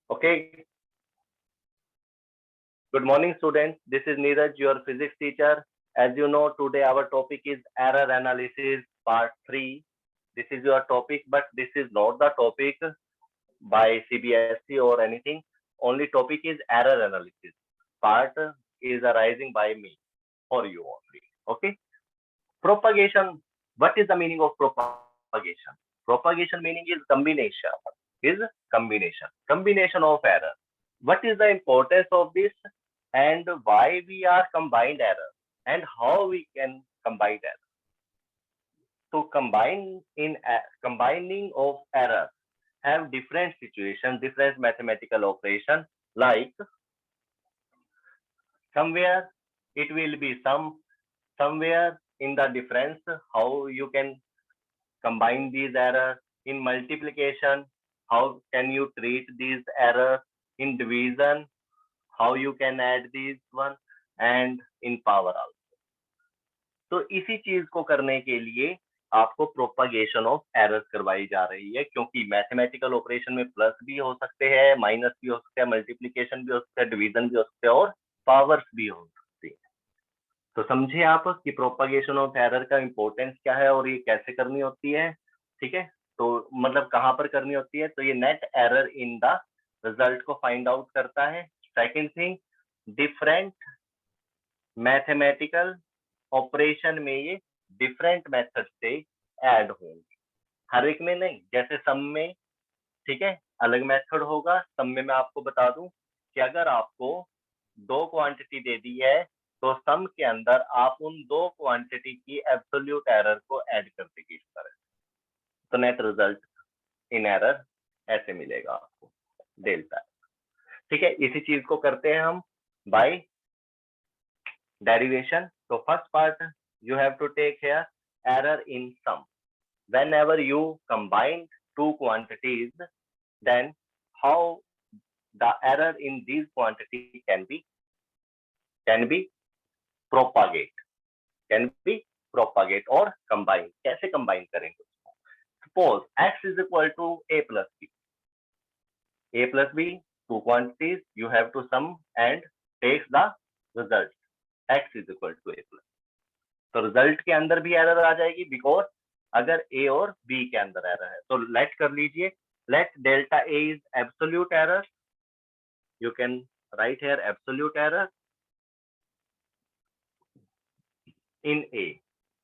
Okay. Good morning, students. This is Neeraj, your physics teacher. As you know, today our topic is error analysis part 3. This is your topic, but this is not the topic by CBSE or anything. Only topic is error analysis. Part is arising by me for you only. Okay. Propagation. What is the meaning of propagation? Propagation meaning is combination. Combination of error. What is the importance of this and why we are combined error and how we can combine error? So combining of error have different situations, different mathematical operations. Like somewhere it will be somewhere in the difference how you can combine these errors. In multiplication, how can you treat these errors? In division, how you can add these one, and in power also. तो इसी चीज को करने के लिए आपको propagation of errors करवाई जा रही है, क्योंकि मैथमेटिकल ऑपरेशन में प्लस भी हो सकते हैं, माइनस भी हो सकते हैं, मल्टीप्लिकेशन भी हो सकता है, डिवीजन भी हो सकते हैं और पावर्स भी हो सकती है। तो समझे आप कि प्रोपागेशन ऑफ एरर का इंपॉर्टेंस क्या है और ये कैसे करनी होती है। ठीक है, तो मतलब कहाँ पर करनी होती है, तो ये net error in the result को फाइंड आउट करता है। Second thing, different mathematical operation में ये डिफरेंट मेथड से ऐड होंगे, हर एक में नहीं। जैसे सम में, ठीक है, अलग मेथड होगा। सम में मैं आपको बता दूं कि अगर आपको दो क्वांटिटी दे दी है तो सम के अंदर आप उन दो क्वांटिटी की एब्सोल्यूट एरर को ऐड कर देंगे इस तरह। तो नेट रिजल्ट इन एरर ऐसे मिलेगा आपको, डेल्टा। ठीक है, इसी चीज को करते हैं हम बाय डेरिवेशन। तो first part you have to take here error in sum. Whenever you combine two quantities, then how the error in these quantities can be propagate or combine. कैसे combine करेंगे? Suppose x is equal to a plus b. A plus b, two quantities, you have to sum and take the result. X is equal to a plus. तो result के अंदर भी error आ जाएगी, because अगर ए और B के अंदर error है। तो लेट कर लीजिए, let delta A is absolute error. You can write here absolute error in A.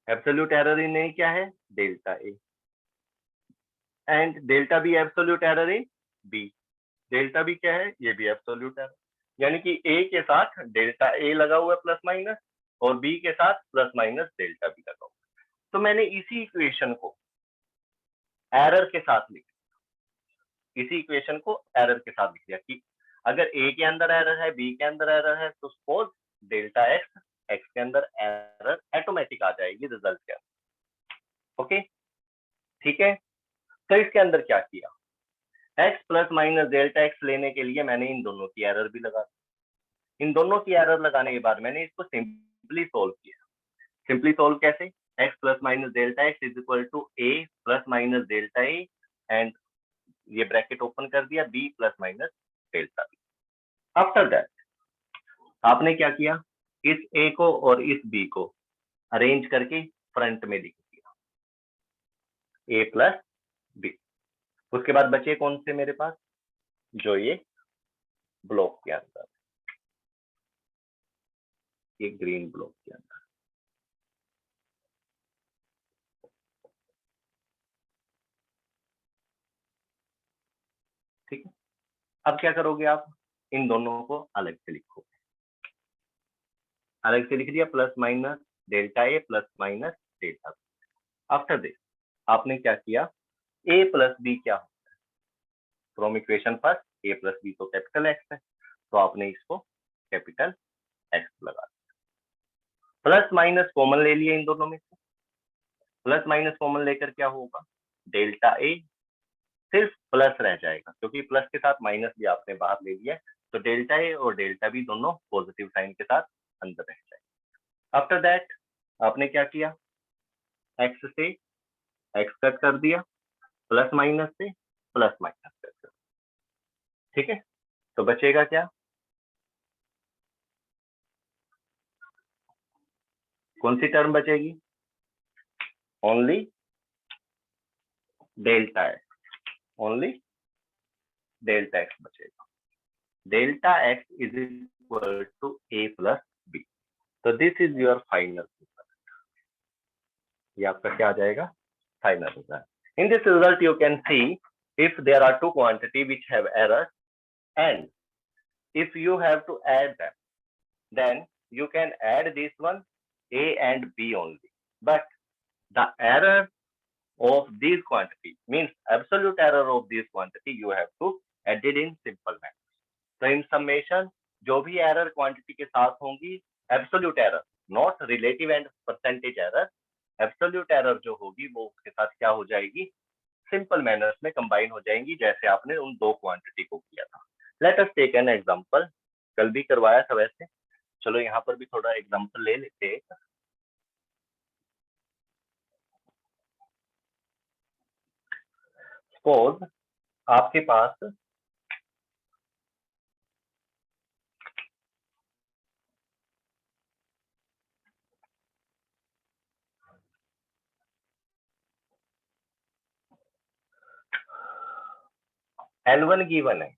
Absolute error in A क्या है? Delta A. And delta B absolute error in B. Delta B क्या है? ये भी एब्सोल्यूट एरर। यानी कि ए के साथ डेल्टा ए लगा हुआ है प्लस माइनस, और बी के साथ प्लस माइनस डेल्टा बी लगा हुआ। तो मैंने इसी इक्वेशन को एरर के साथ लिख दिया, इसी इक्वेशन को एरर के साथ लिख दिया कि अगर ए के अंदर एरर है, बी के अंदर एरर है, तो सपोज डेल्टा एक्स, एक्स के अंदर एरर ऑटोमेटिक आ जाएगी रिजल्ट के अंदर। ओके, ठीक है। तो इसके अंदर क्या किया, x plus minus delta x लेने के लिए मैंने इन दोनों की एरर भी लगा दी। इन दोनों की एरर लगाने के बाद मैंने इसको सिंपली सोल्व किया। सिंपली सोल्व कैसे? x plus minus delta X is equal to a plus minus delta A, and ये ब्रैकेट ओपन कर दिया, b plus minus delta B. After that आपने क्या किया, इस a को और इस b को अरेंज करके फ्रंट में लिख दिया, a प्लस बी। उसके बाद बचे कौन से मेरे पास, जो ये ब्लॉक के अंदर, ये ग्रीन ब्लॉक के अंदर। ठीक है, अब क्या करोगे आप, इन दोनों को अलग से लिखोगे। अलग से लिख दिया, plus minus delta A plus minus delta B. After this आपने क्या किया, ए प्लस बी क्या होता है, from equation first A plus B तो कैपिटल एक्स है, तो आपने इसको कैपिटल एक्स लगा दिया। प्लस माइनस कॉमन ले लिया इन दोनों में से, प्लस माइनस कॉमन लेकर क्या होगा, डेल्टा ए सिर्फ प्लस रह जाएगा, क्योंकि प्लस के साथ माइनस भी आपने बाहर ले लिया, तो डेल्टा ए और डेल्टा बी दोनों पॉजिटिव साइन के साथ अंदर रह जाएगा। आफ्टर दैट आपने क्या किया, एक्स से एक्स कट कर दिया, प्लस माइनस से प्लस माइनस कर दिया। ठीक है, तो बचेगा क्या? कौन सी टर्म बचेगी? Only delta X, only delta X बचेगा। Delta X is equal to A plus B. तो दिस इज योर फाइनल, ये आपका क्या आ जाएगा? Final result. In this result, you can see if there are two quantity which have errors, and if you have to add them, then you can add this one A and B only. But the error of these quantity means absolute error of this quantity you have to add it in simple manner. So in summation, जो भी error quantity के साथ होंगी, absolute error, not relative and percentage error, absolute error जो होगी वो उसके साथ क्या हो जाएगी? सिंपल मैनर्स में कंबाइन हो जाएंगी, जैसे आपने उन दो क्वांटिटी को किया था। Let us take an example. कल भी करवाया था वैसे, चलो यहाँ पर भी थोड़ा एग्जांपल ले लेते हैं। सपोज आपके पास L1 गिवन है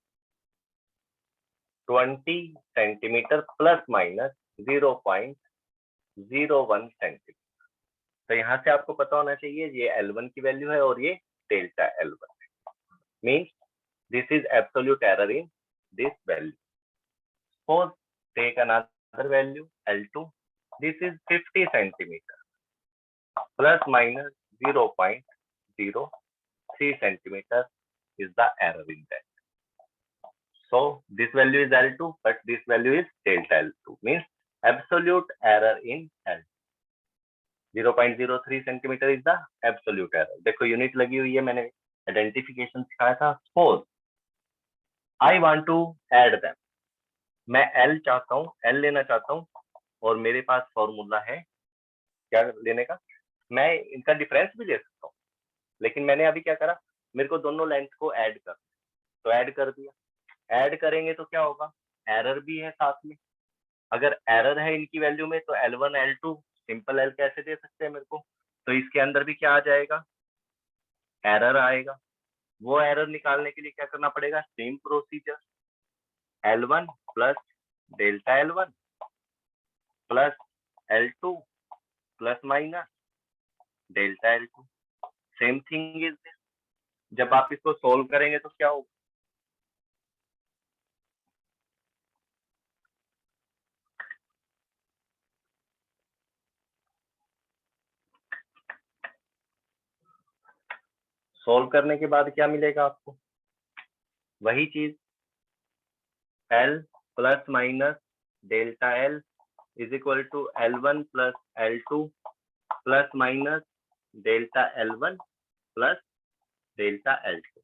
20 सेंटीमीटर प्लस माइनस 0.01 सेंटीमीटर। तो यहाँ से आपको पता होना चाहिए ये L1 की वैल्यू है और ये delta L1 means this is absolute error in this value. Suppose take another value L2, this is 50 centimeter plus minus 0.03 centimeter is the error in that. So this value is L2, but this value is delta L2 means absolute error in L. 0.03 centimeter is the absolute error. देखो unit लगी हुई है, मैंने identification सिखाया था। Suppose I want to add them, मैं L चाहता हूँ, L लेना चाहता हूँ और मेरे पास फॉर्मूला है क्या लेने का? मैं इनका डिफरेंस भी ले सकता हूँ, लेकिन मैंने अभी क्या करा, मेरे को दोनों लेंथ को ऐड कर, तो ऐड कर दिया। ऐड करेंगे तो क्या होगा? एरर भी है साथ में। अगर एरर है इनकी वैल्यू में तो L1 L2 सिंपल L कैसे दे सकते हैं मेरे को? तो इसके अंदर भी क्या आ जाएगा? एरर आएगा। वो एरर निकालने के लिए क्या करना पड़ेगा? Same procedure, L1 plus delta L1 plus L2 plus minus delta L2। Same thing is this. जब आप इसको सोल्व करेंगे तो क्या होगा? सोल्व करने के बाद क्या मिलेगा आपको? वही चीज, L plus minus delta L is equal to L1 plus L2 plus minus delta L1 plus delta L2।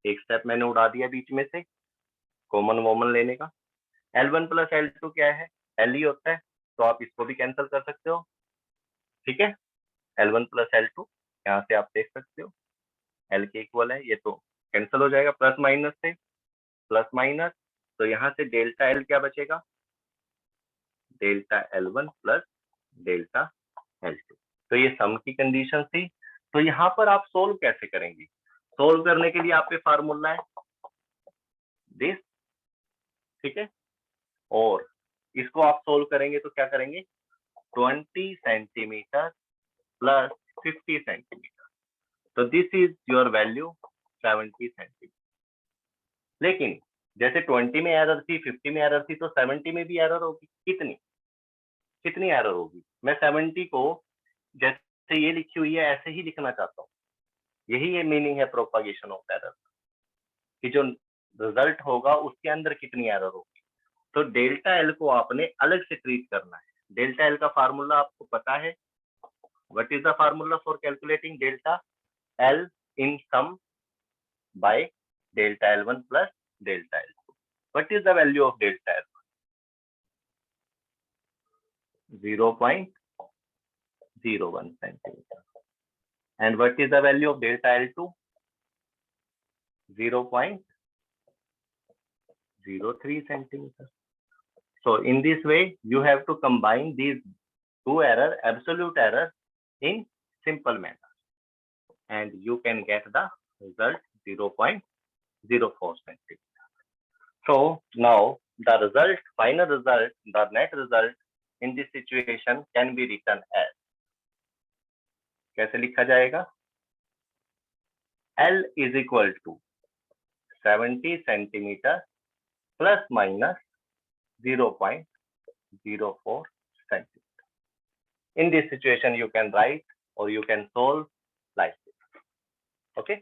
एक स्टेप मैंने उड़ा दिया बीच में से, कॉमन वॉमन लेने का। L1 प्लस L2 क्या है? L ही होता है, तो आप इसको भी कैंसिल कर सकते हो। ठीक है, L1 प्लस L2 यहाँ से आप देख सकते हो L के इक्वल है, ये तो कैंसिल हो जाएगा प्लस माइनस से, प्लस माइनस, तो यहाँ से डेल्टा L क्या बचेगा? Delta L1 plus delta L2। तो ये सम की कंडीशन थी। तो यहाँ पर आप सोल्व कैसे करेंगे? सोल्व करने के लिए आप पे फार्मूला है दिस, ठीक है, और इसको आप सोल्व करेंगे तो क्या करेंगे? 20 सेंटीमीटर प्लस 50 सेंटीमीटर, तो this is your value 70 centimetre. लेकिन जैसे 20 में एरर थी, 50 में एरर थी, तो 70 में भी एरर होगी। कितनी कितनी एरर होगी? मैं 70 को जैसे ये लिखी हुई है ऐसे ही लिखना चाहता हूँ। यही ये मीनिंग है प्रोपागेशन ऑफ एरर, कि जो रिजल्ट होगा उसके अंदर कितनी एरर होगी। तो डेल्टा एल को आपने अलग से ट्रीट करना है। डेल्टा एल का फार्मूला आपको पता है। What is the formula for calculating delta L in sum by delta L1 plus delta L2? What is the value of delta L1? 0.01 centimeter. And what is the value of delta L2? 0.01 0.03 centimeter. So in this way, you have to combine these two absolute errors in simple manner, and you can get the result 0.04 centimeter. So now the result, final result, the net result in this situation can be written as, कैसे लिखा जाएगा? L is equal to 70 centimeter plus minus 0.04 centimeter. In this situation, you can write or you can solve like this. Okay?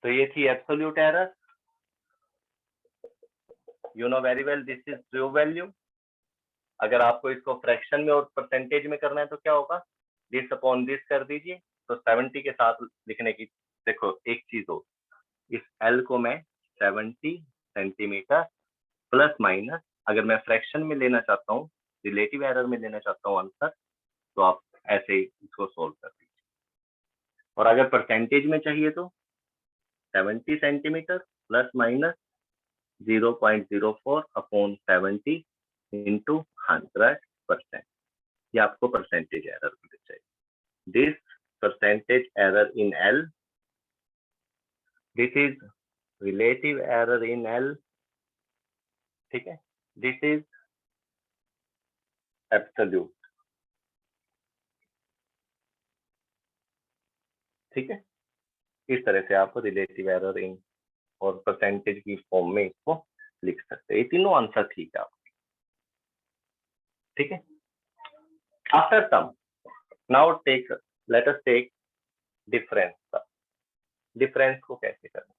तो ये थी absolute error. You know very well this is true value. अगर आपको इसको fraction में और percentage में करना है तो क्या होगा? दिस अपॉन दिस कर दीजिए. तो 70 के साथ लिखने की, देखो एक चीज हो, इस L को मैं 70 सेंटीमीटर प्लस माइनस, अगर मैं फ्रैक्शन में लेना चाहता हूँ, रिलेटिव एरर में लेना चाहता हूँ आंसर, तो आप ऐसे इसको सोल्व कर दीजिए. और अगर परसेंटेज में चाहिए तो 70 centimetre plus minus 0.04 upon 70 into 100%. ये आपको परसेंटेज एरर मिल चाहिए. This percentage error in L, this is relative error in L. ठीक है, दिस इज एब्सोल्यूट. ठीक है, इस तरह से आप रिलेटिव एरर इन और परसेंटेज की फॉर्म में इसको लिख सकते हैं. ये तीनों आंसर ठीक है आपके. ठीक है, after some now take, let us take difference. Difference को कैसे करना?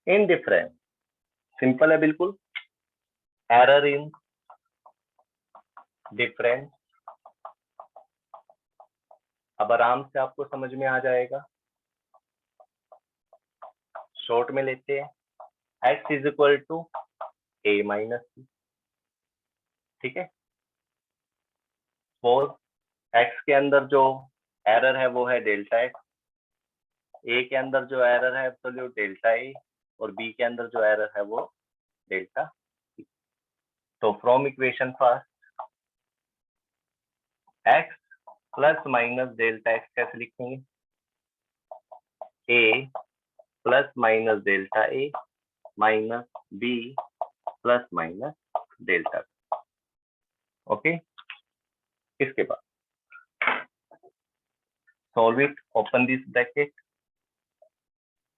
इन डिफरेंस सिंपल है बिल्कुल. एरर इन डिफरेंस अब आराम से आपको समझ में आ जाएगा. शॉर्ट में लेते हैं, x is equal to a minus b. ठीक है, सपोज x के अंदर जो एरर है वो है डेल्टा x, a के अंदर जो एरर है एब्सोल्यूट डेल्टा a, और b के अंदर जो एरर है वो डेल्टा b. तो from equation first, x plus minus delta x कैसे लिखेंगे? a plus minus delta a minus b plus minus delta b. Okay, इसके बाद solve it. Open this bracket,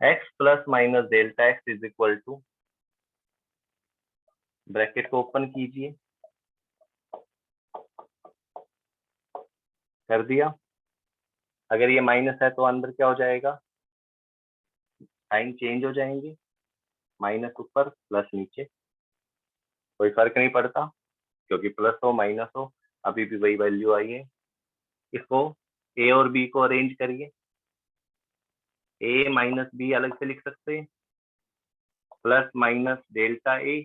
x plus minus delta x is equal to, bracket को open कीजिए, कर दिया. अगर ये माइनस है तो अंदर क्या हो जाएगा? साइन चेंज हो जाएंगे, माइनस ऊपर प्लस नीचे, कोई फर्क नहीं पड़ता क्योंकि प्लस हो माइनस हो अभी भी वही वैल्यू आई है. इसको a और b को अरेंज करिए. a माइनस b अलग से लिख सकते हैं, plus minus delta a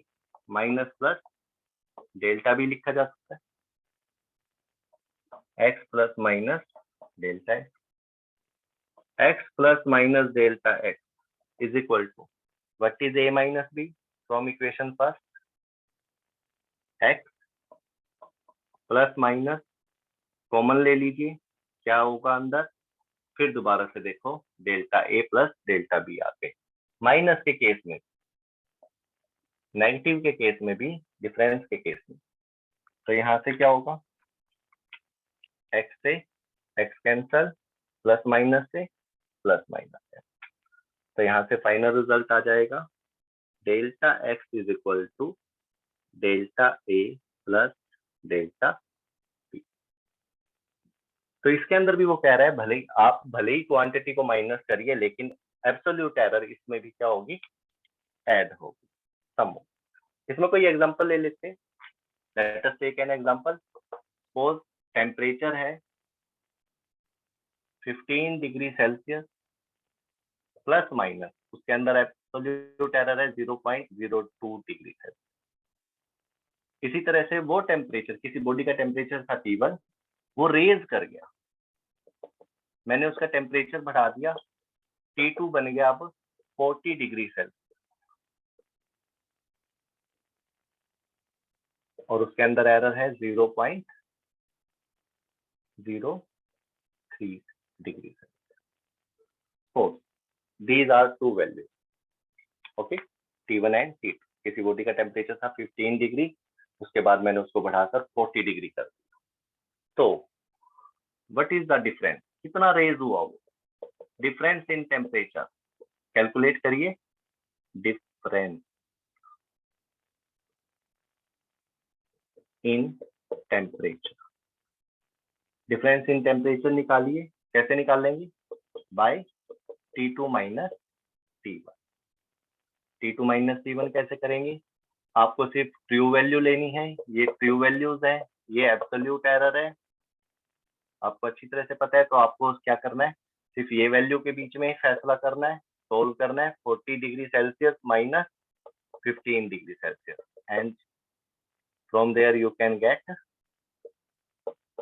minus plus delta b लिखा जा सकता है. x plus minus delta x, x plus minus delta x is equal to, what is a minus b from equation first? x plus minus common ले लीजिए, क्या होगा अंदर? फिर दोबारा से देखो, delta a plus delta b आ गए. माइनस के केस में, नेगेटिव के केस में भी, डिफरेंस के केस में, तो यहाँ से क्या होगा? x से x कैंसल, प्लस माइनस से प्लस माइनस है. तो यहाँ से फाइनल रिजल्ट आ जाएगा delta x is equal to delta a plus delta b. तो इसके अंदर भी वो कह रहा है भले ही क्वांटिटी को माइनस करिए, लेकिन एब्सोल्यूट एरर इसमें भी क्या होगी? ऐड होगी, सम होगी. इसमें कोई एग्जांपल ले लेते हैं. Let us take an example. Suppose temperature है 15 डिग्री सेल्सियस प्लस माइनस, उसके अंदर एब्सोल्यूट एरर है 0.02 डिग्री सेल्सियस। इसी तरह से वो टेम्परेचर, किसी बॉडी का टेम्परेचर था T1, वो रेज कर गया, मैंने उसका टेम्परेचर बढ़ा दिया, T2 बन गया अब 40 डिग्री सेल्सियस, और उसके अंदर एरर है 0.03 degree Celsius. So these are two values, okay, T1 and T2। किसी बॉडी का टेम्परेचर था 15 डिग्री, उसके बाद मैंने उसको बढ़ाकर 40 डिग्री कर दिया। तो व्हाट इज द डिफरेंस, कितना रेज हुआ वो? डिफरेंस इन टेम्परेचर, कैलकुलेट करिए, difference in temperature. Difference in temperature निकालिए, कैसे निकाल लेंगे? Bye T2 minus T1। T2 minus T1 कैसे करेंगे? आपको सिर्फ ट्रू वैल्यू लेनी है, ये ट्रू वैल्यूज है, ये एब्सोल्यूट एरर है, आपको अच्छी तरह से पता है। तो आपको क्या करना है, सिर्फ ये वैल्यू के बीच में ही फैसला करना है, सोल्व करना है। 40 degree Celsius minus 15 degree Celsius, and from there you can get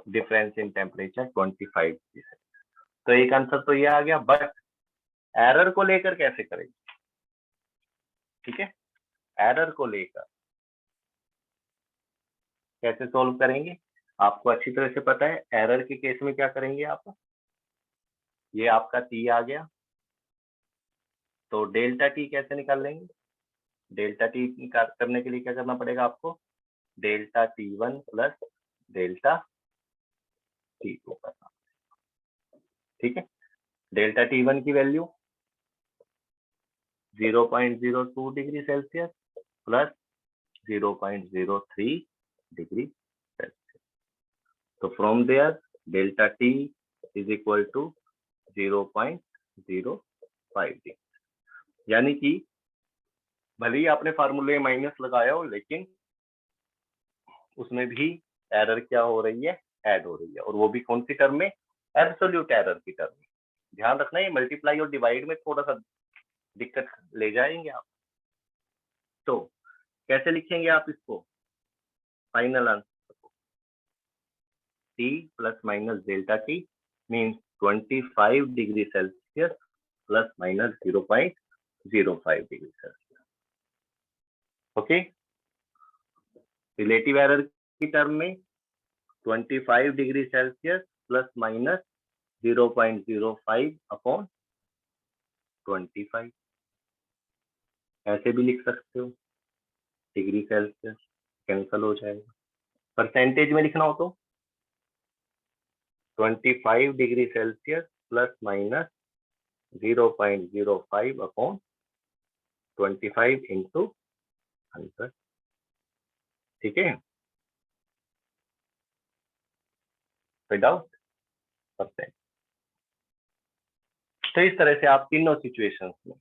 difference in temperature 25 degree Celsius. तो एक आंसर तो ये आ गया, बट एरर को लेकर कैसे करेंगे? ठीक है, एरर को लेकर कैसे सोल्व करेंगे, आपको अच्छी तरह से पता है। एरर के केस में क्या करेंगे आप, ये आपका T आ गया, तो डेल्टा T कैसे निकाल लेंगे? डेल्टा T करने के लिए क्या करना पड़ेगा आपको? Delta T1 plus delta T2 करना, ठीक है। डेल्टा T1 की value 0.02 degree Celsius plus 0.03 degree Celsius. तो from there delta T is equal to 0.05 degree. यानी कि भले ही आपने फार्मूले माइनस लगाया हो, लेकिन उसमें भी एरर क्या हो रही है, ऐड हो रही है, और वो भी कौन सी टर्म में? एब्सोल्यूट एरर की टर्म में। ध्यान रखना, ये मल्टीप्लाई और डिवाइड में थोड़ा सा दिक्कत ले जाएंगे आप। तो कैसे लिखेंगे आप इसको फाइनल आंसर को? T plus minus delta T means 25 degree Celsius plus minus 0.05 degree Celsius. Okay, relative error की टर्म में 25 degree Celsius plus minus 0.05 upon 25, ऐसे भी लिख सकते हो, डिग्री सेल्सियस कैंसल हो जाएगा। परसेंटेज में लिखना हो तो 25 degree Celsius plus minus 0.05 upon 25 into 100, ठीक है, विदाउट परसेंट। तो इस तरह से आप तीनों सिचुएशंस में,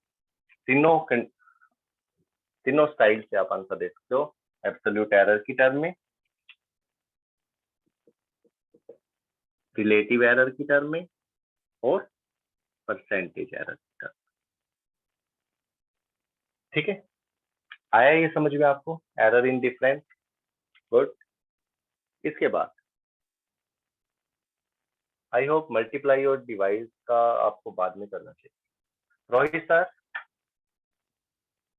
तीनों स्टाइल से आप आंसर दे सकते हो, एब्सोल्यूट एरर की टर्म में, रिलेटिव एरर की टर्म में, और परसेंटेज एरर की टर्म। ठीक है, आया ये समझ में आपको, एरर इन डिफरेंस? गुड। इसके बाद आई होप मल्टीप्लाई और डिवाइड का आपको बाद में करना चाहिए। रोहित सर